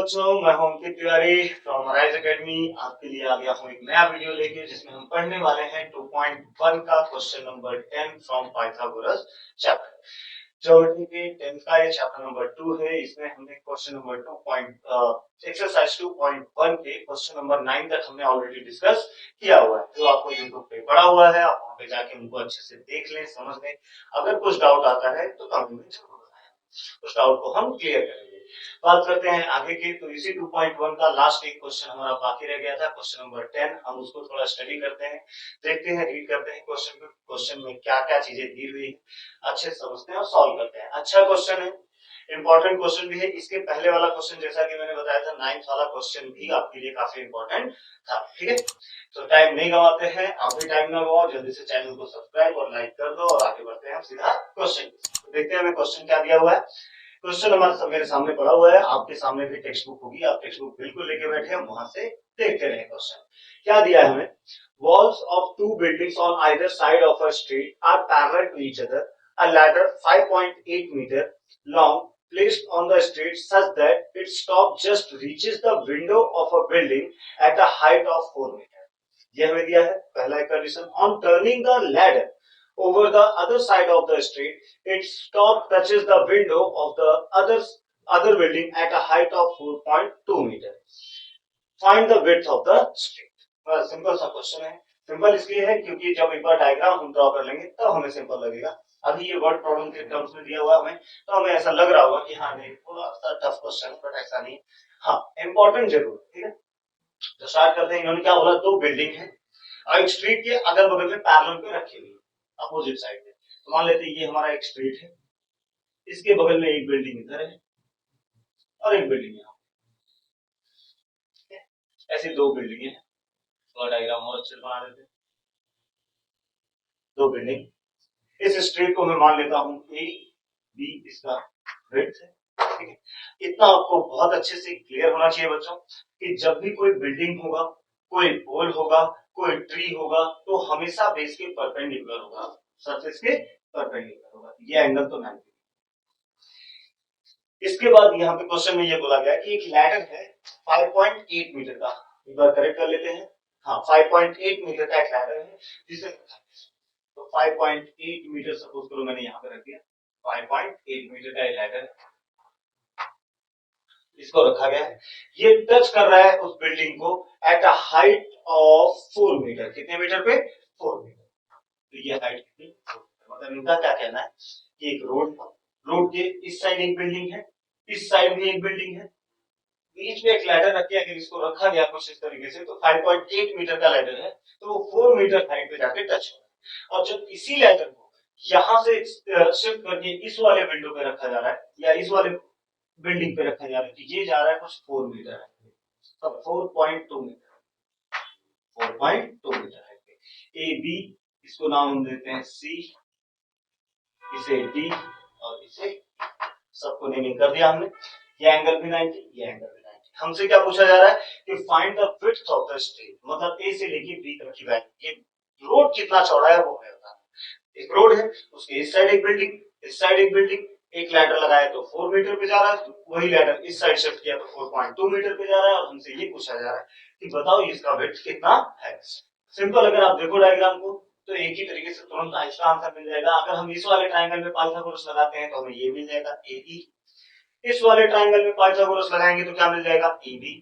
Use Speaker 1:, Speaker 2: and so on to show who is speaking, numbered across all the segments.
Speaker 1: बच्चों, मैं हूं Ankit Tiwari from rise academy. आपके लिए आ गया हूं एक नया वीडियो लेके, जिसमें हम पढ़ने वाले हैं 2.1 का question number 10 from Pythagoras chapter. Geometry के 10 का ये चैप्टर नंबर 2 है। इसमें हमने क्वेश्चन नंबर 2 एक्सरसाइज 2.1 के क्वेश्चन नंबर 9 तक हमने ऑलरेडी डिस्कस किया हुआ है, जो आपको यूट्यूब पे पड़ा हुआ है। आप वहां पे जाके उनको अच्छे से देख लें, समझ लें। अगर कुछ डाउट आता है तो कमेंट में जरूर बताएं, उस डाउट को हम क्लियर करेंगे। बात करते हैं आगे की। तो इसी 2.1 का लास्ट एक क्वेश्चन हमारा बाकी रह गया था, क्वेश्चन नंबर 10। हम उसको थोड़ा स्टडी करते हैं, देखते हैं, रीड करते हैं क्वेश्चन को, क्वेश्चन में क्या क्या चीजें दी हुई है, अच्छे से समझते हैं और सॉल्व करते हैं। अच्छा क्वेश्चन है, इंपॉर्टेंट क्वेश्चन भी है। इसके पहले वाला क्वेश्चन, जैसा कि मैंने बताया था, 9th वाला क्वेश्चन भी आपके लिए काफी इंपॉर्टेंट था। ठीक है, तो टाइम नहीं गवाते हैं, आप भी टाइम ना गवाओ, जल्दी से चैनल को सब्सक्राइब और लाइक कर दो और आगे बढ़ते हैं हम सीधा क्वेश्चन। देखते हैं हमें क्वेश्चन क्या दिया हुआ है। क्वेश्चन हमारे मेरे सामने पड़ा हुआ है, आपके सामने भी टेक्स्ट बुक होगी, आप टेक्स्ट बुक बिल्कुल लेके बैठे हैं, वहां से देखते रहे। क्वेश्चन क्या दिया है हमें। Walls of two buildings on either side of a street are parallel to each other. A ladder 5.8 meter long placed on the street such that its top just reaches the window of a building at a height of 4 meter. यह हमें दिया है पहला एक condition. On turning the ladder over the other side of the street, its top touches the window of the other building at a height of 4.2 meter. Find the width of the street. बड़ा simple सा question है। Simple इसलिए है क्योंकि जब एक बार diagram हम draw कर लेंगे तब हमें सिंपल लगेगा। अभी ये वर्ड प्रॉब्लम के टर्म्स में दिया हुआ हमें, तो हमें ऐसा लग रहा होगा कि हाँ नहीं थोड़ा सा टफ क्वेश्चन है, बट ऐसा नहीं। हाँ, इंपॉर्टेंट जरूर। ठीक है, तो स्टार्ट करते हैं। इन्होंने क्या बोला, दो बिल्डिंग है और एक स्ट्रीट के अगल बगल में पैरेलल पे रखी हुई है, अपोजिट साइड में। तो मान लेते हैं ये हमारा एक स्ट्रीट है, इसके बगल में एक बिल्डिंग इधर है और एक बिल्डिंग यहाँ। ऐसी दो बिल्डिंग है, थोड़ा डायग्राम और अच्छे से बना देते हैं। दो बिल्डिंग, इस स्ट्रीट को मैं मान लेता हूँ ए बी, इसका विड्थ है। ठीक है, इतना आपको बहुत अच्छे से क्लियर होना चाहिए बच्चों कि जब भी कोई बिल्डिंग होगा, कोई पोल होगा, कोई ट्री होगा, तो हमेशा बेस के परपेंडिकुलर होगा, सरफेस के परपेंडिकुलर होगा। ये एंगल तो 90। इसके बाद यहाँ पे क्वेश्चन में ये बोला गया कि एक लैडर है 5.8 मीटर का। एक बार करेक्ट कर लेते हैं। हाँ, 5.8 मीटर का एक लैडर है, जिसे तो 5.8 मीटर सपोज करो मैंने यहाँ पे रख दिया। 5.8 मीटर का एक लैडर इसको रखा गया है। ये टच कर रहा है उस बिल्डिंग को at a height of 4 metre. कितने मीटर पे? 4 मीटर। तो ये हाइट कितनी? 4 मीटर। मतलब इनका क्या कहना है कि एक रोड के इस साइड एक बिल्डिंग है, इस साइड भी एक बिल्डिंग है, बीच में एक लैडर रख के अगर इसको रखा गया कुछ इस तरीके से, तो 5.8 मीटर का लैडर है, तो वो 4 मीटर हाइट पे जाके टच होगा। और जब इसी लैडर को यहां से शिफ्ट करके इस वाले विंडो पे रखा जा रहा है या इस वाले बिल्डिंग पे रखा जा रहा है, तो ये जा रहा है कुछ 4 मीटर है, तो 4.2 मीटर, 4.2 मीटर है पे। ए बी, इसको नाम हम देते हैं सी, इसे डी और इसे, सबको नेमिंग कर दिया हमने। ये एंगल भी 90, ये एंगल भी 90। हमसे क्या पूछा जा रहा है कि find the width of the street, मतलब ए से लेके बी तक की वैल्यू, ये रोड कितना चौड़ा है वो हमें बताना। एक रोड है, उसके इस साइड एक बिल्डिंग, इस साइड एक बिल्डिंग, एक लैडर लगाया तो 4 मीटर पे जा रहा है, तो वही लैडर इस साइड शिफ्ट किया तो 4.2 मीटर पे जा रहा है। और हमसे ये पूछा जा रहा है कि बताओ इसका विड्थ कितना है। सिंपल, अगर आप देखो डायग्राम को तो एक ही तरीके से तुरंत इसका आंसर मिल जाएगा। अगर हम इस वाले ट्रायंगल में पाइथागोरस लगाते हैं तो हमें ये मिल जाएगा एई, इस वाले ट्रायंगल में पाइथागोरस लगाएंगे तो क्या मिल जाएगा एबी।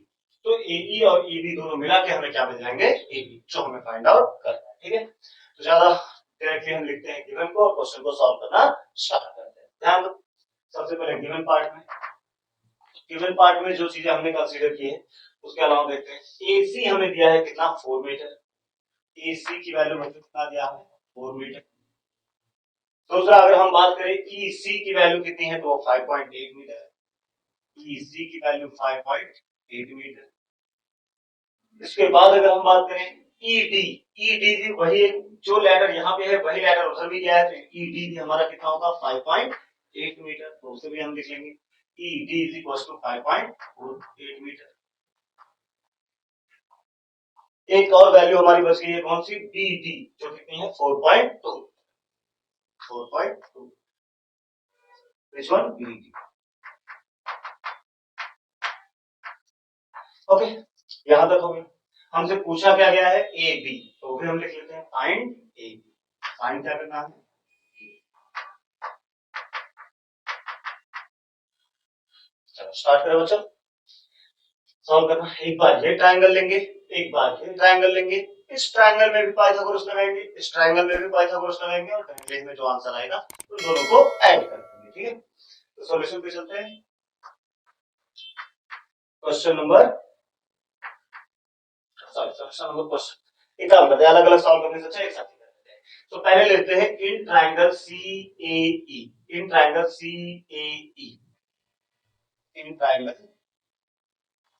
Speaker 1: तो एई और एबी दोनों मिला के हमें क्या मिल जाएंगे एबी, जो हमें फाइंड आउट करना है। ठीक है, तो ज्यादा डायरेक्टली हम लिखते हैं गिवन को और क्वेश्चन को सॉल्व करना स्टार्ट करते हैं। ध्यान दो, सबसे पहले गिवन पार्ट में जो चीजें हमने कंसीडर की है उसके अलावा देखते हैं। एसी हमें दिया है कितना, 4 मीटर। एसी की वैल्यू मतलब कितना दिया है, 4 मीटर। दूसरा, अगर हम बात करें ईसी की वैल्यू कितनी है, तो 5.8 मीटर है। ईसी की वैल्यू 5.8 मीटर। इसके बाद अगर हम बात करें ईडी, ईडी भी वही जो लैडर यहाँ पे है वही लैडर उधर भी गया है, तो ईडी भी हमारा कितना होगा 5.8 मीटर। तो उसे भी हम लिख लेंगे ED is equal to 5.8 metre. एक और वैल्यू हमारी बच गई है, कौन सी, बीडी, जो कितनी है 4.2, 4.2। Which one, BD. ओके, यहां तक हो गया। हमसे पूछा क्या गया है, ए बी, तो फिर हम लिख लेते हैं फाइंड ए बी। फाइंड क्या करना है, चलो स्टार्ट करें बच्चों। सॉल्व करना, एक बार ये ट्रायंगल लेंगे, एक बार ये ट्रायंगल लेंगे, इस ट्रायंगल में भी पाइथागोरस लगाएंगे, इस ट्रायंगल में भी पाइथागोरस लगाएंगे, और ट्रायंगल में जो आंसर आएगा उन दोनों को ऐड कर देंगे। ठीक है, तो सॉल्यूशन पे चलते हैं। Question number, sorry solution number question, एक काम करते हैं, अलग अलग सॉल्व करने से अच्छा एक साथ ही कर देते हैं। तो पहले लेते हैं in triangle C A E, in triangle C A E, in triangle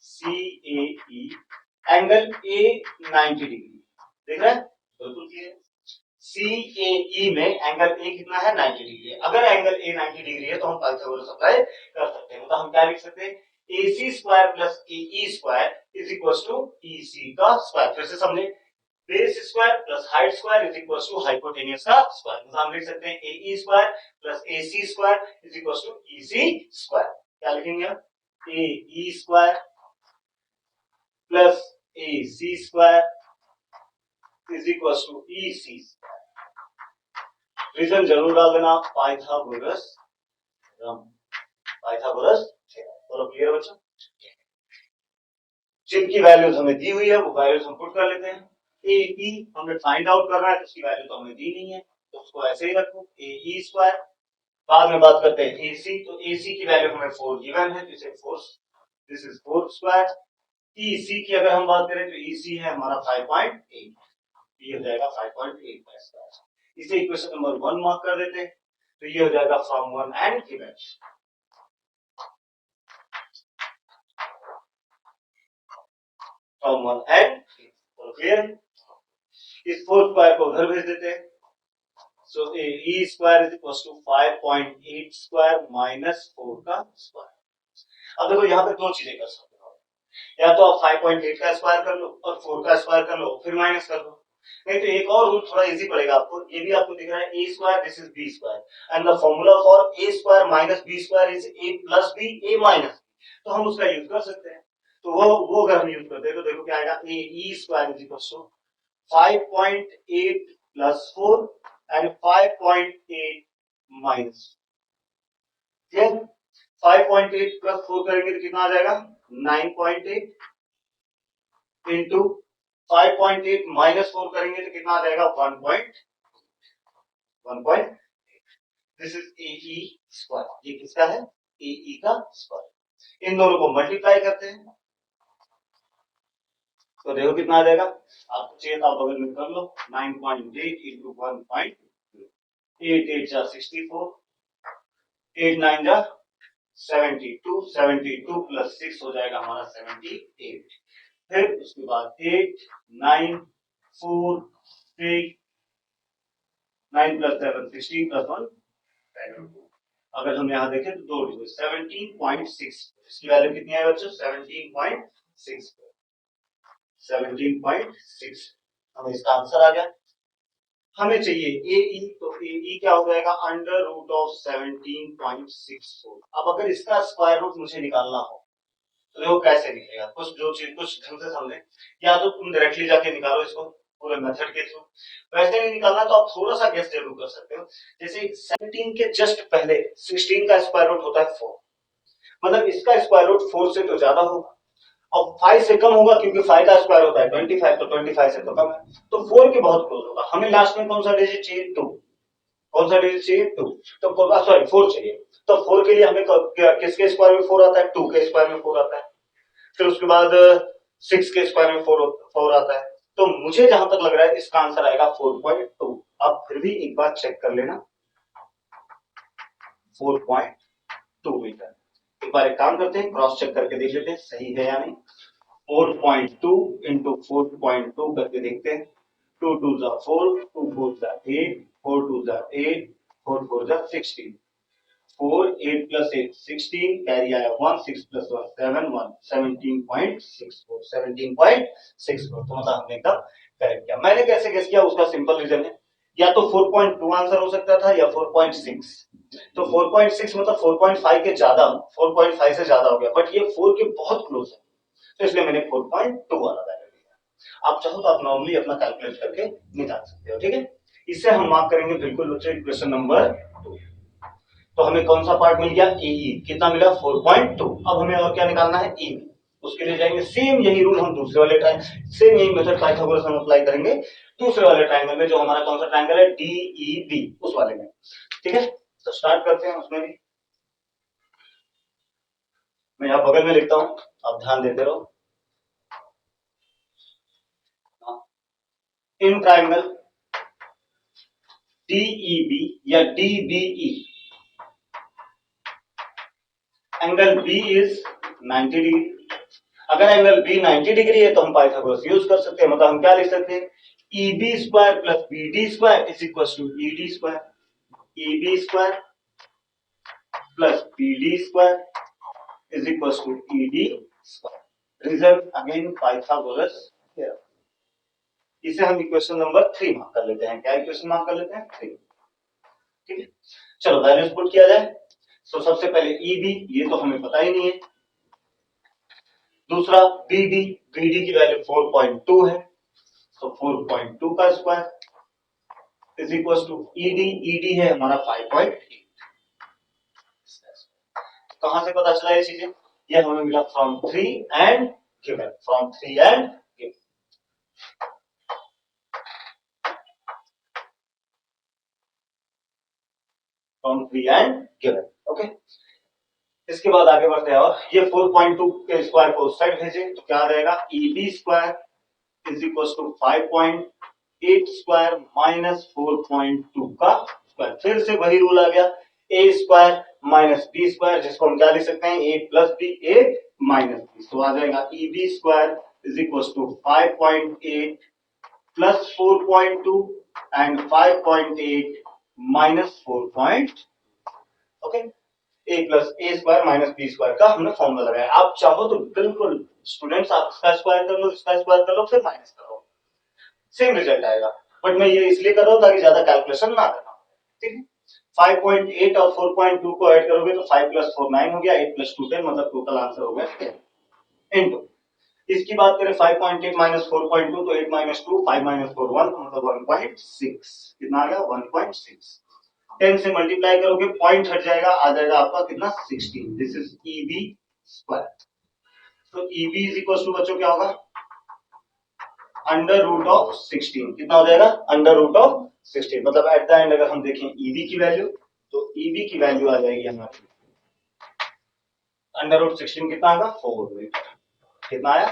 Speaker 1: C A E, angle A 90 degree, देख रहे हैं, बिल्कुल क्लियर। सी ए ई में एंगल ए कितना है, 90 डिग्री है। अगर एंगल ए 90 डिग्री है तो हम पाइथागोरस अप्लाई कर सकते हैं। तो हम क्या लिख सकते हैं, AC square plus AE square is equal to EC का स्क्वायर। फिर से समझे, base square plus height square is equal to hypotenuse का स्क्वायर। तो हम लिख सकते हैं AE square plus AC square is equal to EC square. क्या लिखेंगे, AE square plus AC square is equal to EC square. Reason जरूर डाल देना, पाइथागोरस थ्योरम, पाइथागोरस थ्योरम। तो क्लियर बच्चों, जिनकी वैल्यूज हमें दी हुई है वो वैल्यूज हम पुट कर लेते हैं। ए ई हमें फाइंड आउट करना है, तो उसकी वैल्यू तो हमें दी नहीं है, तो उसको ऐसे ही रखो, ए ई स्क्वायर। बाद में बात करते हैं AC, तो AC की वैल्यू हमें 4 गिवन है, तो इसे 4, दिस इज 4 स्क्वायर। EC की अगर हम बात करें तो EC है हमारा 5.8, ये हो जाएगा 5.8 का स्क्वायर। इसे इक्वेशन नंबर 1 मार्क कर देते हैं, तो ये हो जाएगा from 1 and given, from 1 and, तो क्लियर। इस 4 स्क्वायर को उधर भेज देते हैं, so A square is equal to 5.8 square minus 4 का स्क्वायर। अब देखो यहाँ पे दो चीजें कर सकते हो, या तो आप 5.8 का स्क्वायर कर लो और 4 का स्क्वायर कर लो, फिर माइनस कर लो। नहीं तो एक और रूल थोड़ा इजी पड़ेगा आपको, ये भी आपको दिख रहा है, A square this is B square and the formula for A square minus B square is A plus B A minus, तो हम उसका यूज कर सकते हैं। तो वो अगर हम यूज करते हैं तो देखो क्या आएगा, A E square is equal to 5.8 plus 4 and 5.8 minus, ठीक, 5.8 plus 4 करेंगे तो कितना आ जाएगा, 9.8 इंटू 5.8 माइनस 4 करेंगे तो कितना आ जाएगा, 1.1, दिस इज AE स्क्वायर। ये किसका है, AE का स्क्वायर। इन दोनों को मल्टीप्लाई करते हैं तो देखो कितना आ जाएगा, आपको चाहिए तो आप बगल में कर लो, 9.8 इंटू 1.8, 8 जा 64, 8 9 जा 72, 72 प्लस 6 हो जाएगा हमारा 78। फिर उसके बाद 8 9 4 3, 9 प्लस 7 16 प्लस 1 7। अगर हम यहाँ देखें तो दो डिजिट 17.6, इसकी वैल्यू कितनी है बच्चों, 17.6, 17.6, हमें इसका आंसर आ गया। हमें चाहिए ए ई, तो ए ई क्या हो जाएगा, अंडर रूट ऑफ 17.64। अब अगर इसका स्क्वायर रूट मुझे निकालना हो तो देखो कैसे निकलेगा, कुछ जो चीज कुछ ढंग से समझे, या तो तुम डायरेक्टली जाके निकालो इसको पूरे मेथड के थ्रू, वैसे नहीं निकालना तो आप थोड़ा सा गेस जरूर कर सकते हो। जैसे 17 के जस्ट पहले 16 का स्क्वायर रूट होता है 4, मतलब इसका स्क्वायर रूट 4 से तो ज्यादा होगा, और 5 से कम होगा क्योंकि 5 का स्क्वायर होता है 25, तो 25 से तो कम है, तो 4 के बहुत क्लोज होगा। हमें लास्ट में कौन सा डिजिट चाहिए, 2, कौन सा डिजिट चाहिए, 2, तो सॉरी 4 चाहिए, तो 4 के लिए हमें किसके स्क्वायर में 4 आता है, 2 के स्क्वायर में 4 आता है, फिर उसके बाद 6 के स्क्वायर में 4 आता है, तो मुझे जहां तक लग रहा है इसका आंसर आएगा 4.2। आप फिर भी एक बार चेक कर लेना, 4.2 मीटर। एक बार एक काम करते हैं, क्रॉस चेक करके देख लेते हैं सही है या नहीं। 4.2 इंटू 4.2 करके देखते हैं, 2 2 जा 4, 2 4 जा 8, 4 2 जा 8, 4 4 जा 16, 4 8 प्लस 8 16, कैरी आया 1, 6 प्लस 1 7, 1 17.64, 17.64, तो मतलब हमने एकदम करेक्ट किया। मैंने कैसे गेस किया उसका सिंपल रीजन है, या तो 4.2 आंसर हो सकता था या 4.6, तो 4.6 मतलब 4.5 के ज्यादा, 4.5 से ज्यादा हो गया, बट ये 4 के बहुत क्लोज है, तो इसलिए मैंने 4.2 वाला वैल्यू लिया। आप चाहो तो आप नॉर्मली अपना कैलकुलेट करके निकाल सकते हो, ठीक है। इससे हम मार्क करेंगे बिल्कुल बच्चों इक्वेशन नंबर 2। तो हमें कौन सा पार्ट मिल गया, ए कितना मिला 4.2। अब हमें और क्या निकालना है, ई। उसके लिए जाएंगे सेम यही रूल हम दूसरे वाले ट्रायंगल, सेम यही मेथड पाइथागोरस हम अप्लाई करेंगे दूसरे वाले ट्रायंगल में, जो हमारा कौन सा ट्रायंगल है, डीईबी, उस वाले में, ठीक है। तो स्टार्ट करते हैं उसमें भी। मैं यहाँ बगल में लिखता हूं, आप ध्यान देते रहो। इन ट्रायंगल डीईबी या DBE, angle B is 90 degree. अगर एंगल बी 90 डिग्री है तो हम पाइथागोरस यूज कर सकते हैं। मतलब हम क्या लिख सकते हैं, EB square plus BD square is equal to ED square, EB square plus BD square is equal to ED square. Reason again Pythagoras theorem. इसे हम इक्वेशन नंबर 3 मार्क कर लेते हैं। क्या इक्वेशन मार्क कर लेते हैं, 3, ठीक है। चलो वैल्यूज पुट किया जाए। तो सबसे पहले ईबी, ये तो हमें पता ही नहीं है। दूसरा बीडी, बीडी की वैल्यू 4.2 है, तो 4.2 का square is equal to ED, ED है हमारा 5.8। कहां से पता चला ये चीजें, ये हमें मिला from 3 and given, from 3 and given. From 3 and given, okay. इसके बाद आगे बढ़ते हैं, और ये 4.2 के स्क्वायर को उस साइड भेजे तो क्या आ जाएगा, EB square is equal to 5.8 square minus 4.2 का स्क्वायर। फिर से वही रूल आ गया, A square minus B square, जिसको हम क्या लिख सकते हैं, A plus B, A minus B. तो आ जाएगा EB square is equal to 5.8 plus 4.2 and 5.8 minus 4. Okay, A plus A square minus B square का हमने फॉर्मूला लगाया। आप चाहो तो बिल्कुल स्टूडेंट्स आप इसका स्क्वायर कर लो, इसका स्क्वायर कर लो, फिर माइनस करो, सेम रिजल्ट आएगा। बट मैं ये इसलिए कर रहा हूं ताकि ज्यादा कैलकुलेशन ना करना, ठीक है। 5.8 और 4.2 को ऐड करोगे तो 5 प्लस 4 9 हो गया, 8 प्लस 2 10, मतलब टोटल आंसर हो गया 10 इनटू। इसकी बात करें 5.8 माइनस 4.2 तो 8 माइनस 2 5 माइनस 4 1, मतलब 1.6। कितना आ गया, 1.6। 10 से मल्टीप्लाई करोगे पॉइंट हट जाएगा, आ जाएगा आपका कितना, 16। This is EB square. तो ईबी इज इक्वल टू बच्चों क्या होगा, अंडर रूट ऑफ 16। कितना हो जाएगा, अंडर रूट ऑफ 16। मतलब एट द एंड अगर हम देखें ईबी की वैल्यू, तो ईबी की वैल्यू आ जाएगी हमारी अंडर रूट 16, कितना आएगा, 4 मीटर। कितना आया,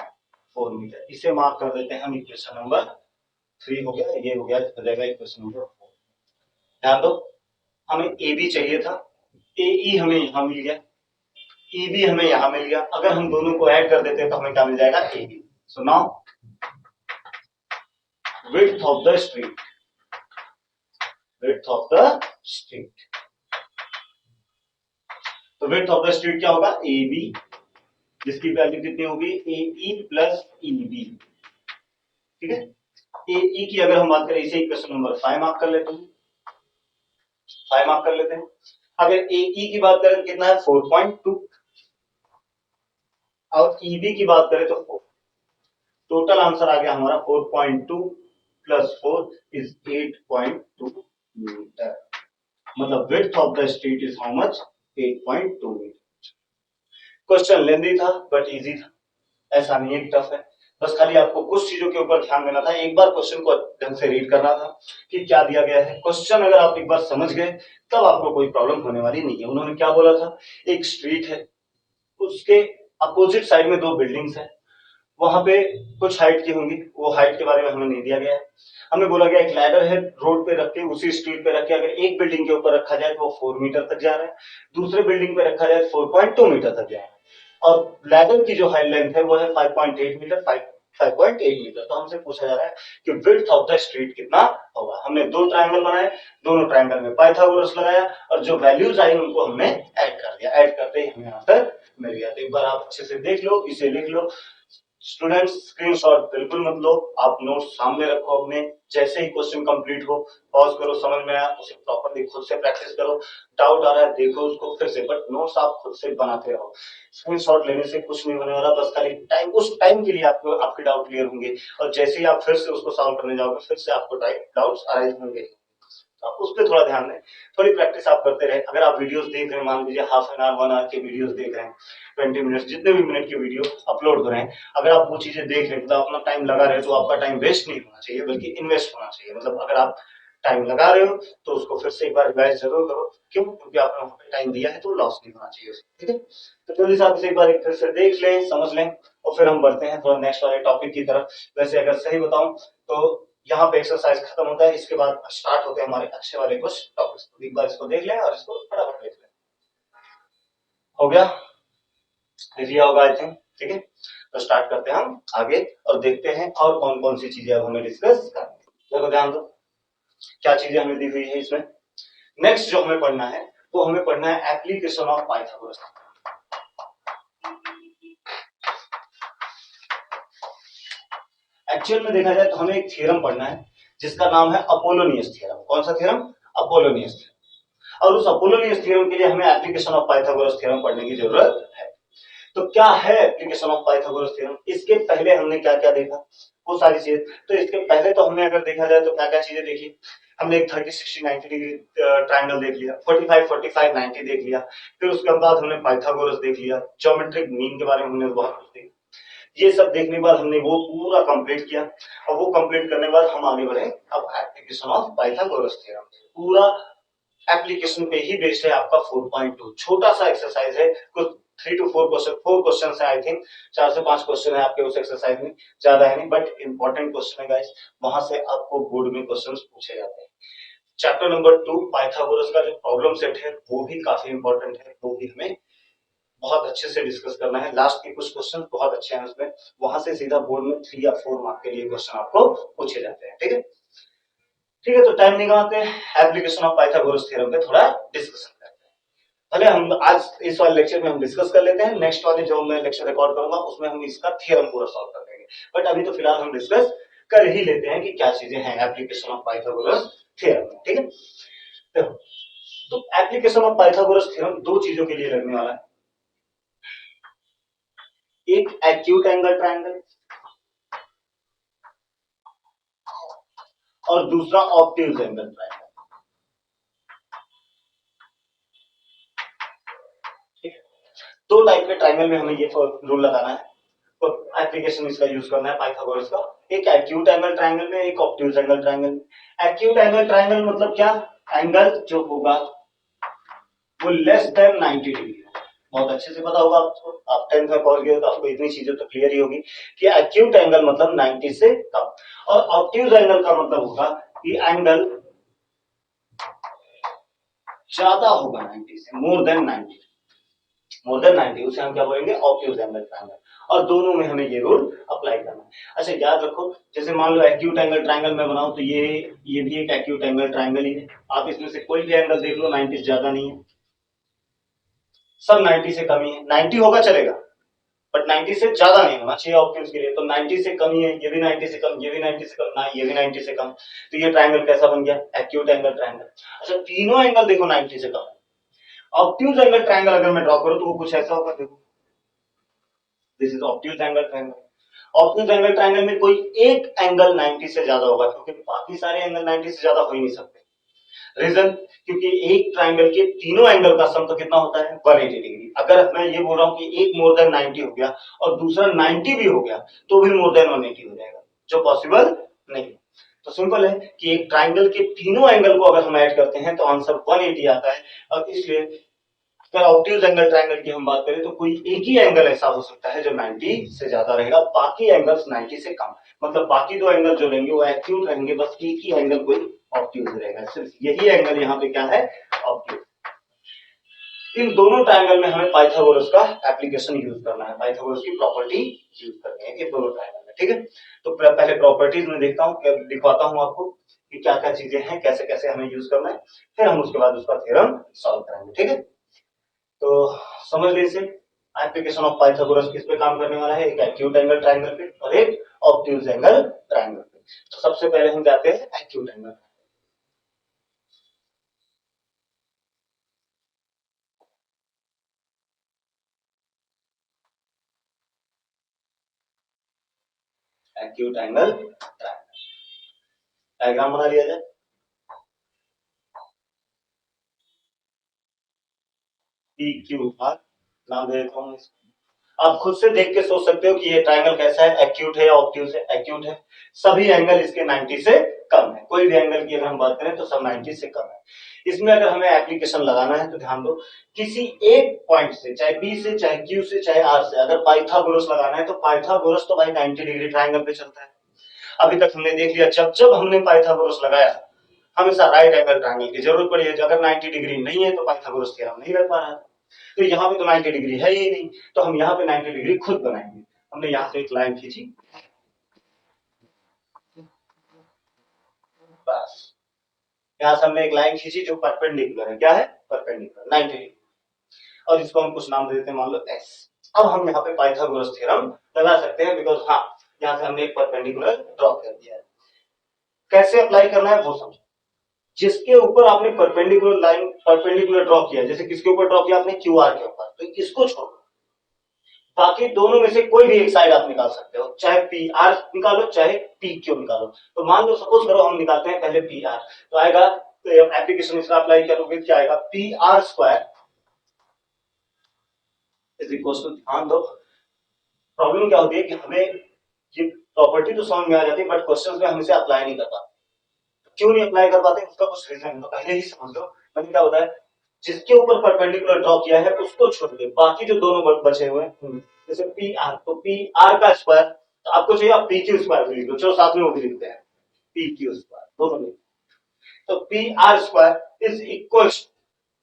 Speaker 1: 4 मीटर। इसे मार्क कर देते हैं हम इक्वेशन नंबर 3 हो गया, ये हो गया, हो जाएगा इक्वेशन नंबर 4। ध्यान दो, हमें ए बी चाहिए था, ए ई हमें यहां मिल गया, ई बी हमें यहां मिल गया। अगर हम दोनों को ऐड कर देते हैं तो हमें क्या मिल जाएगा, A B. So now width of the street, width of the street, तो width of the street क्या होगा, ए बी, जिसकी वैल्यू कितनी होगी, ए ई प्लस ई बी, ठीक है। ए ई की अगर हम बात करें, इसे इक्वेशन नंबर 5 मार्क कर लेते हैं, 5 मार्क कर लेते हैं। अगर ए ई की बात करें कितना है, 4.2, और ईबी की बात करें तो 4। टोटल आंसर आ गया हमारा 4.2 प्लस 4 इज 8.2 मीटर। मतलब width of the street is how much, 8.2 metre. Question lengthy था बट इजी था, ऐसा नहीं है टफ है। बस खाली आपको कुछ चीजों के ऊपर ध्यान देना था, एक बार क्वेश्चन को ढंग से रीड करना था कि क्या दिया गया है। क्वेश्चन अगर आप एक बार समझ गए तब आपको कोई प्रॉब्लम होने वाली नहीं है। उन्होंने क्या बोला था, एक स्ट्रीट है, उसके अपोजिट साइड में 2 बिल्डिंग्स हैं, वहां पे कुछ हाइट की होंगी, वो हाइट के बारे में हमें नहीं दिया गया है। हमें बोला गया एक लैडर है, रोड पे रख के उसी स्ट्रीट पे रख के अगर एक बिल्डिंग के ऊपर रखा जाए तो वो 4 मीटर तक जा रहा है, दूसरे बिल्डिंग पे रखा जाए 4.2 मीटर तक जा रहा है, और लैडर की जो हाइट लेंथ है वो है 5.8 मीटर, 5.8 मीटर। तो हमसे पूछा जा रहा है कि विड्थ ऑफ द स्ट्रीट कितना होगा। हमने 2 ट्रायंगल बनाए, दोनों ट्रायंगल में पाइथागोरस लगाया, और जो वैल्यूज आई उनको हमने ऐड कर दिया। ऐड करते ही हमें आंसर मिल गया। तो एक बार आप अच्छे से देख लो, इसे लिख लो, स्टूडेंट्स स्क्रीनशॉट बिल्कुल मत लो, आप नोट सामने रखो अपने, जैसे ही क्वेश्चन कंप्लीट हो पॉज करो, समझ में आया उसे प्रॉपर्ली खुद से प्रैक्टिस करो, डाउट आ रहा है देखो उसको फिर से, बट नोट्स आप खुद से बनाते रहो। स्क्रीनशॉट लेने से कुछ नहीं होने वाला, बस खाली टाइम, उस टाइम के लिए आपको आपके डाउट क्लियर होंगे, और जैसे ही आप फिर से उसको सॉल्व करने जाओगे फिर से आपको डाउट्स अराइज होंगे। आप उस पर थोड़ा ध्यान दें, थोड़ी प्रैक्टिस आप करते रहे। अगर आप वीडियोस देख रहे हैं, मान लीजिए हाफ एन आवर 1 आवर के वीडियोस देख रहे हैं, 20 मिनट्स जितने भी मिनट के वीडियो अपलोड हो रहे हैं, अगर आप वो चीजें देख रहे हैं तो अपना टाइम लगा रहे हो, तो आपका टाइम वेस्ट नहीं होना चाहिए बल्कि इन्वेस्ट होना चाहिए। मतलब अगर आप टाइम लगा रहे हो तो उसको फिर से एक बार रिवाइज जरूर करो, क्यों? क्योंकि आपने वहां पे टाइम दिया है तो लॉस नहीं होना चाहिए उसको, ठीक है? तो जल्दी से आप इसे एक बार फिर से देख लें, समझ लें, और फिर हम बढ़ते हैं थोड़ा नेक्स्ट वाले टॉपिक की तरफ। वैसे अगर सही बताऊं तो यहाँ पे एक्सरसाइज खत्म होता है, इसके बाद स्टार्ट होते हैं हमारे अच्छे वाले कुछ टॉपिक्स। तो एक बार इसको देख लें और इसको फटाफट देख लें। हो गया? लिया होगा आई थिंक, ठीक है? तो स्टार्ट करते हैं हम आगे और देखते हैं और कौन कौन सी चीजें अब हमें डिस्कस करनी है। देखो ध्यान दो, क्या चीजें हमें दी हुई है इसमें। नेक्स्ट जो हमें पढ़ना है वो हमें पढ़ना है एप्लीकेशन ऑफ पाइथागोरस। एक्चुअल में देखा जाए तो हमें एक थ्योरम पढ़ना है जिसका नाम है अपोलोनियस थ्योरम। कौन सा थ्योरम? Apollonius theorem. और उस अपोलोनियस थ्योरम के लिए हमें एप्लीकेशन ऑफ पाइथागोरस थ्योरम पढ़ने की जरूरत है। तो क्या है एप्लीकेशन ऑफ पाइथागोरस थ्योरम? इसके पहले हमने क्या क्या देखा वो सारी चीजें। तो इसके पहले तो हमने अगर देखा जाए तो क्या क्या चीजें देखी, हमने एक 30 60 90 डिग्री ट्राइंगल देख लिया, 45 45 90 देख लिया, फिर उसके बाद हमने पाइथागोरस देख लिया, ज्योमेट्रिक मीन के बारे में हमने बहुत कुछ देखा। ये सब देखने के बाद हमने वो पूरा कंप्लीट किया, और वो कंप्लीट करने के बाद हम आगे बढ़े अब एप्लीकेशन ऑफ पाइथागोरस थ्योरम। पूरा एप्लीकेशन पे ही बेस्ड है आपका 4.2। छोटा सा एक्सरसाइज है, कुछ 3 to 4 क्वेश्चन, 4 क्वेश्चन है आई थिंक, 4 से 5 क्वेश्चन है आपके उस एक्सरसाइज में, ज्यादा है नहीं, बट इंपॉर्टेंट क्वेश्चन है गाइस। वहां से आपको बोर्ड में क्वेश्चन पूछे जाते हैं। चैप्टर नंबर 2 पाइथागोरस का जो प्रॉब्लम सेट है वो भी काफी इंपॉर्टेंट है, वो भी हमें बहुत अच्छे से डिस्कस करना है। लास्ट के कुछ क्वेश्चन बहुत अच्छे हैं उसमें, वहां से सीधा बोर्ड में 3 या 4 मार्क के लिए क्वेश्चन आपको पूछे जाते हैं, ठीक है? ठीक है, तो टाइम नहीं गवाते, एप्लीकेशन ऑफ पाइथागोरस थ्योरम पे थोड़ा डिस्कशन करते हैं। पहले हम आज इस वाले लेक्चर में हम डिस्कस कर लेते हैं, नेक्स्ट वाले जो मैं लेक्चर रिकॉर्ड करूंगा उसमें हम इसका थ्योरम पूरा सॉल्व कर लेंगे। बट अभी तो फिलहाल हम डिस्कस कर ही लेते हैं कि क्या चीजें हैं एप्लीकेशन ऑफ पाइथागोरस थ्योरम, ठीक है? तो एप्लीकेशन ऑफ पाइथागोरस थ्योरम दो चीजों के लिए लगने वाला है, एक एक्यूट एंगल ट्रायंगल और दूसरा ऑब्ट्यूज एंगल ट्रायंगल। दो टाइप के ट्रायंगल में हमें ये रूल लगाना है, तो एप्लीकेशन इसका यूज करना है पाइथागोरस का, एक एक्यूट एंगल ट्रायंगल में, एक ऑब्ट्यूज एंगल ट्रायंगल में। एक्यूट एंगल ट्रायंगल मतलब क्या? एंगल जो होगा वो लेस देन 90 डिग्री। बहुत अच्छे से पता होगा आपको, आप 10th में पहुंच गए तो आपको इतनी चीजें तो क्लियर ही होगी कि एक्यूट एंगल मतलब 90 से कम, और ऑब्ट्यूज एंगल का मतलब होगा कि एंगल ज्यादा होगा 90 से, मोर देन 90, मोर देन 90, उसे हम क्या बोलेंगे? Obtuse angle triangle. और दोनों में हमें ये रूल अप्लाई करना है। अच्छा याद रखो, जैसे मान लो एक्यूट एंगल ट्रायंगल में बनाऊं तो ये भी एक एक्यूट एंगल ट्रायंगल ही है। आप इसमें से कोई भी एंगल देख लो, 90 से ज्यादा नहीं है, सब 90 से कम ही है। 90 होगा चलेगा, बट 90 से ज्यादा नहीं होना चाहिए ऑप्शंस के लिए। तो 90 से कम ही है, ये भी 90 से कम, ये भी 90 से कम, ना ये भी 90 से कम, तो ये ट्रायंगल कैसा बन गया? Acute angle triangle. अच्छा तीनों एंगल देखो 90 से कम है। ऑब्ट्यूज एंगल ट्रायंगल अगर मैं ड्रॉ करूं तो वो कुछ ऐसा होगा, देखो this is obtuse angle triangle. Obtuse angle triangle में कोई एक एंगल 90 से ज्यादा होगा, क्योंकि बाकी सारे एंगल 90 से ज्यादा हो ही नहीं सकते। रीजन, क्योंकि एक ट्रायंगल के तीनों एंगल का सम तो कितना होता है? 180 डिग्री। अगर मैं ये बोल रहा हूं कि एक मोर देन 90 हो गया और दूसरा 90 भी हो गया तो भी मोर देन 180 हो जाएगा, जो पॉसिबल नहीं। तो सिंपल है कि एक ट्रायंगल के तीनों एंगल को अगर हम ऐड करते हैं तो आंसर 180 आता है। और इसलिए अगर ऑब्ट्यूज एंगल ट्रायंगल की हम बात करें तो कोई एक ही एंगल ऐसा हो सकता है जो 90 से ज्यादा रहेगा, बाकी एंगल्स 90 से कम। मतलब बाकी दो एंगल जो रहेंगे वो एक्यूट रहेंगे, बस एक ही एंगल कोई ऑब्ट्यूज रहेगा, सिर्फ यही एंगल यहाँ पे क्या है? ऑब्ट्यूज। इन दोनों ट्रायंगल में हमें पाइथागोरस का एप्लीकेशन यूज करना है, पाइथागोरस की प्रॉपर्टी यूज करनी है इन दोनों ट्रायंगल में, ठीक है? तो पहले प्रॉपर्टीज में देखता हूँ, दिखवाता हूँ आपको कि क्या क्या चीजें हैं, कैसे कैसे हमें यूज करना है, फिर हम उसके बाद उसका थ्योरम सॉल्व करेंगे, ठीक है? तो समझ लीजिए, एप्लीकेशन ऑफ पाइथागोरस किस पे काम करने वाला है, एक एक्यूट एंगल ट्रायंगल पे और एक ऑब्ट्यूज एंगल ट्रायंगल पे। तो सबसे पहले हम जाते हैं acute angle. Acute angle triangle diagram बना लिया जाए। पी क्यू आर नाम दे देता हूं। आप खुद से देख के सोच सकते हो कि ये ट्रायंगल कैसा है, एक्यूट है या ऑब्ट्यूज है। एक्यूट है, सभी एंगल इसके 90 से कम है। कोई भी एंगल की अगर हम बात करें तो सब 90 से कम है। इसमें अगर हमें एप्लीकेशन लगाना है तो ध्यान दो, किसी एक पॉइंट से, चाहे बी से, चाहे क्यू से, चाहे आर से, अगर पाइथागोरस लगाना है तो पाइथागोरस तो भाई 90 डिग्री ट्रायंगल पे चलता है। अभी तक हमने देख लिया, जब जब हमने पाइथागोरस लगाया हमेशा राइट एंगल ट्रायंगल की जरूरत पड़ी है। अगर 90 डिग्री नहीं है तो पाइथागोरस थ्योरम नहीं लग पा रहा है। तो यहाँ पे तो 90 डिग्री है ही नहीं, तो हम यहाँ पे 90 डिग्री खुद बनाएंगे। हमने यहाँ से एक लाइन खींची, बस यहाँ से हमने एक लाइन खींची जो परपेंडिकुलर है। क्या है? परपेंडिकुलर 90 डिग्री, और इसको हम कुछ नाम दे देते हैं, मान लो एस। अब हम यहाँ पे पाइथागोरस थ्योरम लगा सकते हैं, बिकॉज हाँ यहाँ से हमने एक परपेंडिकुलर ड्रॉ कर दिया है। कैसे अप्लाई करना है वो समझो। जिसके ऊपर आपने परपेंडिकुलर लाइन, परपेंडिकुलर ड्रॉ किया, जैसे किसके ऊपर ड्रॉ किया आपने, क्यू आर के ऊपर, तो इसको छोड़ो, बाकी दोनों में से कोई भी एक साइड आप निकाल सकते हो, चाहे पी आर निकालो चाहे पी क्यू निकालो। तो मान लो सपोज करो हम निकालते हैं पहले पी आर, तो आएगा, तो एप्लीकेशन इसका अप्लाई करोगे क्या आएगा, P R square is equal to, ध्यान दो प्रॉब्लम क्या होती है कि हमें ये प्रॉपर्टी तो समझ में आ जाती है बट क्वेश्चंस में हम इसे अप्लाई नहीं कर पाते। क्यों नहीं अप्लाई कर पाते, उसका कुछ रीजन है, तो पहले ही समझ लो। मैंने क्या होता है, जिसके ऊपर परपेंडिकुलर ड्रॉ किया है उसको छोड़ के बाकी जो दोनों बचे हुए हैं, जैसे पी आर, तो पी आर का स्क्वायर, तो आपको चाहिए आप पी क्यू स्क्वायर भी लिख लो, चलो साथ में वो भी लिखते हैं, पी क्यू स्क्वायर दोनों लिख। तो P R square is equal,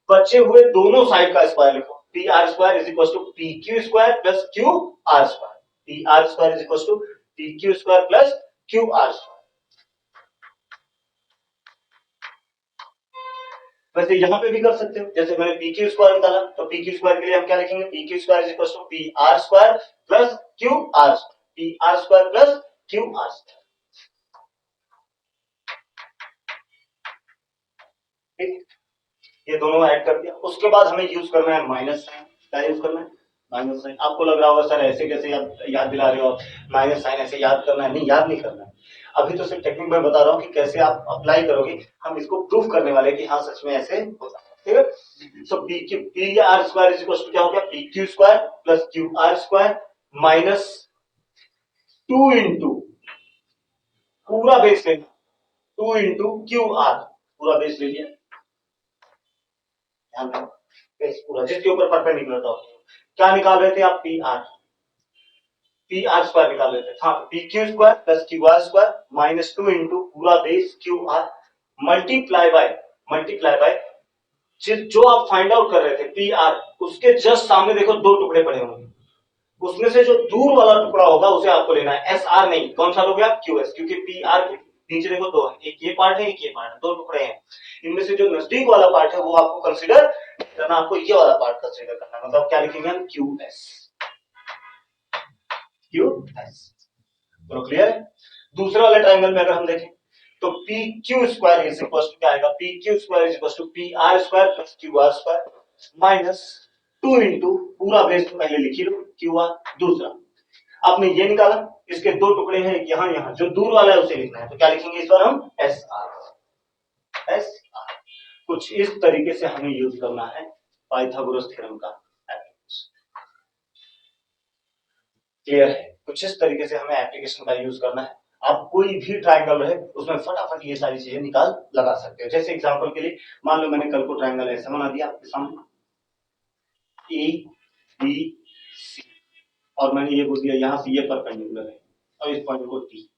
Speaker 1: बचे हुए दोनों साइड का स्क्वायर लिखो, P R square is equal to P Q square plus Q R square. P R square is equal to P Q square plus Q R square. वैसे यहां पे भी कर सकते हो, जैसे मैंने पी क्यू स्क्वायर निकाला, तो पी क्यू स्क्वायर के लिए हम क्या लिखेंगे, P Q square is equal to P R square plus Q R square, P R square plus Q R square. ठीक, ये दोनों ऐड कर दिया। उसके बाद हमें यूज करना है माइनस साइन। क्या यूज करना है, माइनस साइन। आपको लग रहा होगा सर ऐसे कैसे याद दिला रहे हो, माइनस साइन ऐसे याद करना है, नहीं याद नहीं करना है, अभी तो सिर्फ टेक्निक में बता रहा हूँ कि कैसे आप अप्लाई करोगे। हम इसको प्रूफ करने वाले कि हाँ सच में ऐसे होता है। ठीक है, so P Q, P R square is equal to क्या हो गया, P Q square plus Q R square minus 2 into पूरा बेस लेना, 2 इंटू क्यू आर, पूरा बेस ले लिया, ध्यान रखो बेस पूरा, जिसके ऊपर परपेंडिकुलर था। क्या निकाल रहे थे आप, P R, P R square निकाल रहे थे, हाँ P Q square plus Q R square minus 2 into पूरा base Q R multiply by, multiply by जो आप फाइंड आउट कर रहे थे पी आर, उसके जस्ट सामने देखो दो टुकड़े पड़े होंगे, उसमें से जो दूर वाला टुकड़ा होगा उसे आपको लेना है, एस आर नहीं, कौन सा लोगे आप, क्यू एस, क्योंकि पी आर के नीचे देखो दो है, एक ये पार्ट है एक ये पार्ट है, दो टुकड़े हैं, इनमें से जो नजदीक वाला पार्ट है वो आपको कंसीडर करना, आपको ये वाला पार्ट कंसीडर करना है, मतलब क्या लिखेंगे हम, क्यू एस, क्यू एस। तो क्लियर है। दूसरे वाले ट्रायंगल में अगर हम देखें तो P Q square is equal to क्या आएगा, P Q square is equal to P R square plus Q R square minus 2 into पूरा बेस तो पहले लिखी लो क्यू आर, दूसरा आपने ये निकाला, इसके दो टुकड़े हैं यहां यहां, जो दूर वाला है उसे लिखना है, तो क्या लिखेंगे इस बार हम, एस आर, एस आर। कुछ इस तरीके से हमें यूज करना है पाइथागोरस थ्योरम का। क्लियर है, कुछ इस तरीके से हमें एप्लीकेशन का यूज करना है। आप कोई भी ट्रायंगल रहे उसमें फटाफट ये सारी चीजें निकाल लगा सकते हो। जैसे एग्जांपल के लिए मान लो मैंने कल को ट्रायंगल ऐसा बना दिया आपके सामने, ए बी सी, और मैंने ये बोल दिया यहां से ये परपेंडिकुलर है और इस पॉइंट को टी,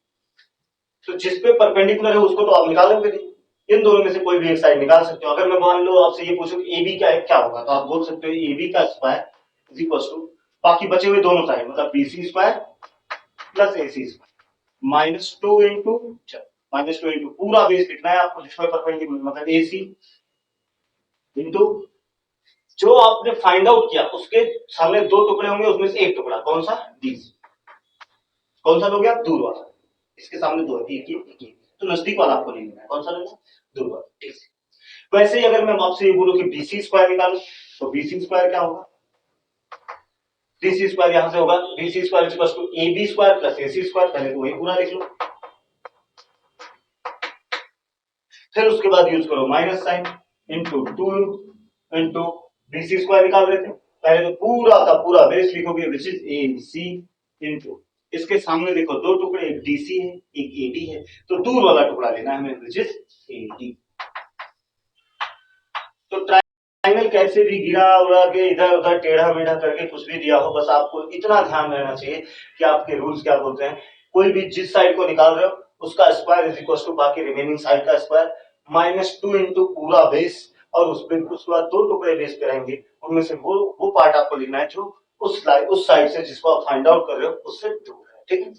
Speaker 1: तो जिस पे परपेंडिकुलर है उसको तो आप निकालोगे नहीं, इन दोनों में से कोई भी एक साइड निकाल सकते हो। अगर मैं मान लो आपसे ये पूछूं ए बी क्या है, क्या होगा, तो आप बोल सकते हो ए बी का स्क्वायर इज इक्वल टू बाकी बचे हुए दोनों साइड, मतलब B C square plus A C square minus 2 into, minus 2 into पूरा बेस लिखना है आपको जिसमें परपेंडिकुलर, मतलब ए सी इंटू जो आपने फाइंड आउट किया उसके सामने दो टुकड़े होंगे, उसमें से एक टुकड़ा कौन सा, डीसी। कौन सा लोगे आप, दूर वाला। इसके सामने दो है, एक एक एक, तो नजदीक वाला आपको नहीं लेना है, कौन सा लेना, दूर वाला, ठीक है। वैसे ही अगर मैं आपसे ये बोलूं कि बीसी स्क्वायर निकालो, तो बीसी स्क्वायर क्या होगा, बीसी स्क्वायर यहां से होगा BC square equal to A B square plus A C square, पहले तो वही पूरा लिख लो, फिर उसके बाद यूज करो minus sine into two into BC square निकाल रहे थे, पहले तो पूरा का पूरा बेस लिखोगे which is a C into इसके सामने देखो दो टुकड़े, एक डीसी है एक एडी है, तो दूर वाला टुकड़ा लेना है हमें विच इज एडी। तो ट्रायंगल कैसे भी गिरा उड़ा के इधर उधर टेढ़ा मेढ़ा करके कुछ भी दिया हो, बस आपको इतना ध्यान रहना चाहिए कि आपके रूल्स क्या बोलते हैं, कोई भी जिस साइड को निकाल रहे हो उसका स्क्वायर इज इक्वल टू बाकी रिमेनिंग साइड का स्क्वायर माइनस टू इंटू पूरा बेस, और उसके बाद दो टुकड़े बेस पे रहेंगे, उनमें से वो पार्ट आपको लिखना है जो उस साइड से जिसको आप फाइंड आउट कर रहे हो उससे दूर है, ठीक है।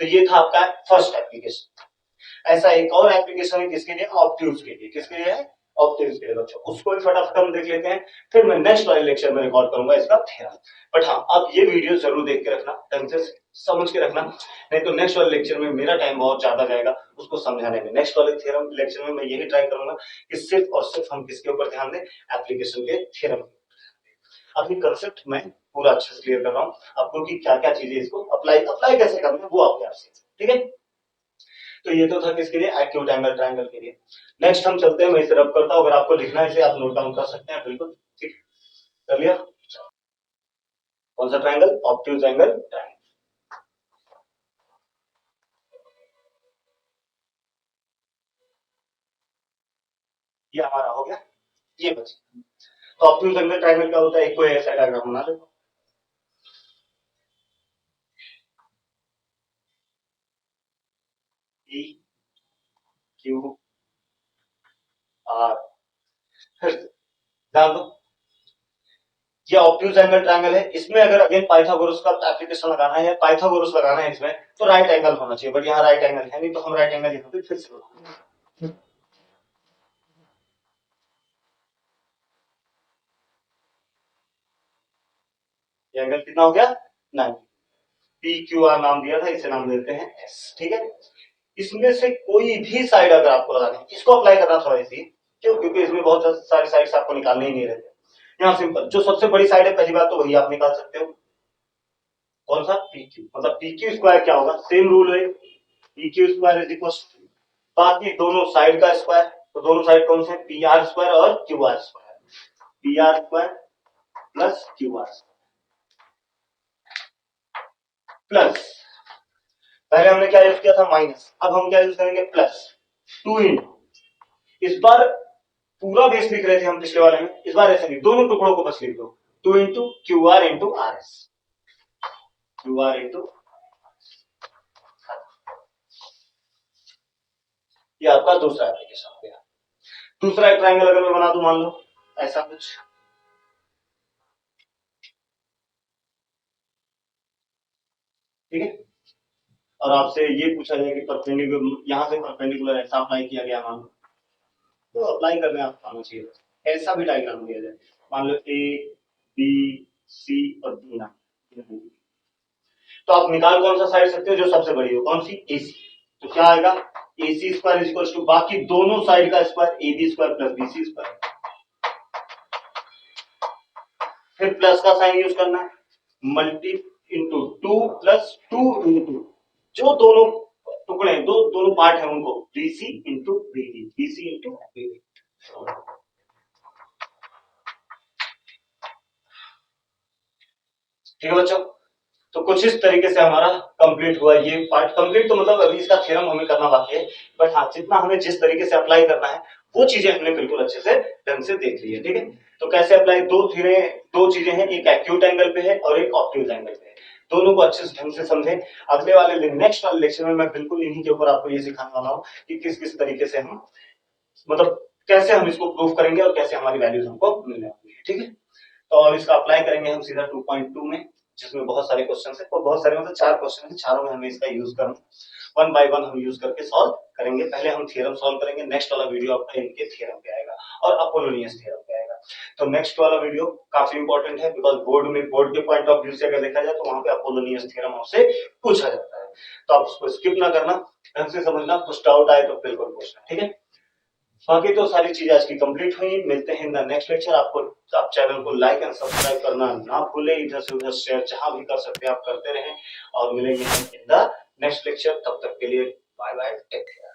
Speaker 1: तो ये था आपका फर्स्ट एप्लीकेशन। ऐसा एक और एप्लीकेशन है किसके लिए, ऑप्ट्यूज के लिए, किसके लिए है, ऑप्ट्यूज के लिए बच्चों, उसको भी फटाफट हम देख लेते हैं, फिर मैं नेक्स्ट वाले लेक्चर में रिकॉर्ड करूंगा इसका थ्योरम। बट हाँ, अब ये वीडियो जरूर देख के रखना, ढंग से समझ के रखना, नहीं तो नेक्स्ट वाले लेक्चर में मेरा टाइम बहुत ज्यादा जाएगा उसको समझाने में। नेक्स्ट वाले थ्योरम लेक्चर में मैं यही ट्राई करूंगा कि सिर्फ और सिर्फ हम किसके ऊपर ध्यान दें, एप्लीकेशन के थ्योरम। अभी कंसेप्ट मैं पूरा अच्छे से क्लियर कर रहा हूँ आपको कि क्या क्या चीजें इसको अप्लाई अप्लाई कैसे करना है वो आपके आपसे, ठीक है। तो ये तो था किसके लिए, एक्यूट एंगल ट्रायंगल के लिए। नेक्स्ट हम चलते हैं, मैं इसे रब करता हूं, अगर आपको लिखना है इसे आप नोट डाउन कर सकते हैं, बिल्कुल ठीक कर लिया। कौन सा ट्रायंगल, ऑब्ट्यूज एंगल ट्रायंगल। ये हमारा हो गया, ये बच। तो ऑब्ट्यूज एंगल ट्रायंगल क्या होता है, एक कोई ऐसा डायग्राम बना लो, ई क्यू आर, फिर ध्यान दो ये ऑब्ट्यूज एंगल ट्रायंगल है, इसमें अगर अगेन पाइथागोरस का एप्लीकेशन लगाना है या पाइथागोरस लगाना है इसमें, तो राइट एंगल होना चाहिए, बट यहाँ राइट एंगल है नहीं, तो हम राइट एंगल यहाँ पे फिर से लगाएंगे। ये एंगल कितना हो गया, 90। पी क्यू आर नाम दिया था, इसे नाम देते हैं एस, ठीक है। इसमें से कोई भी साइड अगर आपको लगानी है, इसको अप्लाई करना थोड़ा इजी, क्यों, क्योंकि इसमें बहुत सारी साइड्स आपको निकालने ही नहीं रहते। यहाँ सिंपल जो सबसे बड़ी साइड है पहली बात तो वही आप निकाल सकते हो, कौन सा, पी क्यू, मतलब पी क्यू स्क्वायर क्या होगा, सेम रूल है, P Q square is equal बाकी दोनों साइड का स्क्वायर, तो दोनों साइड कौन से, पी आर स्क्वायर और Q R square, P R square plus Q are plus, पहले हमने क्या यूज किया था, माइनस, अब हम क्या यूज करेंगे, प्लस टू इन, इस बार पूरा बेस लिख रहे थे हम पिछले वाले में, इस बार ऐसे नहीं, दोनों टुकड़ों को बस लिख दो, two into Q are into R S, Q R into, ये आपका दूसरा एप्लीकेशन हो गया। दूसरा एक ट्रायंगल अगर मैं बना दूं, मान लो ऐसा कुछ, ठीक है, और आपसे ये पूछा जाए कि परपेंडिकुलर, यहां से परपेंडिकुलर ऐसा अप्लाई किया गया, मान लो, तो अप्लाई करने आपको आना चाहिए, ऐसा भी डायग्राम दिया जाए, मान लो ए बी सी और डी ना, तो आप निकाल कौन सा साइड सकते हो, जो सबसे बड़ी हो, कौन सी, एसी, तो क्या आएगा, A C square is equal to बाकी दोनों साइड का square, A B square plus B C square, फिर प्लस का साइन यूज करना है, multi into two plus two into जो दोनों टुकड़े दो दोनों पार्ट है उनको BC into BD, BC into BD, ठीक है बच्चों। तो कुछ इस तरीके से हमारा कंप्लीट हुआ, ये पार्ट कंप्लीट तो मतलब अभी इसका थ्योरम हमें करना बाकी है, बट हाँ जितना हमें जिस तरीके से अप्लाई करना है वो चीजें हमने बिल्कुल अच्छे से ढंग से देख ली है, ठीक है। तो कैसे अप्लाई, दो चीजें हैं, एक एक्यूट एंगल पे है और एक ऑब्ट्यूज एंगल पे है, दोनों को अच्छे से ढंग से समझे। अगले वाले नेक्स्ट वाले लेक्चर में मैं बिल्कुल इन्हीं के ऊपर आपको ये सिखाने वाला हूँ कि किस किस तरीके से हम मतलब कैसे हम इसको प्रूव करेंगे और कैसे हमारी वैल्यूज हमको मिलने वाली है, ठीक है। तो और इसका अप्लाई करेंगे हम सीधा 2.2 में, जिसमें बहुत सारे क्वेश्चन है, बहुत सारे मतलब 4 क्वेश्चन है, चारों में हमें इसका यूज करना, वन बाय वन हम यूज करके सॉल्व करेंगे। पहले हम थ्योरम सॉल्व करेंगे, नेक्स्ट वाला वीडियो आपका इनके थ्योरम पे आएगा और अपोलोनियस थ्योरम पे आएगा। तो नेक्स्ट वाला वीडियो काफी इंपॉर्टेंट है, बिकॉज बोर्ड के पॉइंट ऑफ व्यू से अगर देखा जाए तो वहां पे अपोलोनियस थ्योरम आपसे पूछा जाता है, तो आप उसको स्किप ना करना, ढंग से समझना, कुछ डाउट आए तो बिल्कुल पूछना, ठीक है। बाकी तो सारी चीजें आज की कंप्लीट हुई, मिलते हैं इन द नेक्स्ट लेक्चर। आप चैनल को लाइक एंड सब्सक्राइब करना ना भूलें, इधर से उधर शेयर जहां भी कर सकते हैं आप करते रहें, और मिलेंगे हम इन द नेक्स्ट लेक्चर। तब तक के लिए बाय बाय, टेक केयर।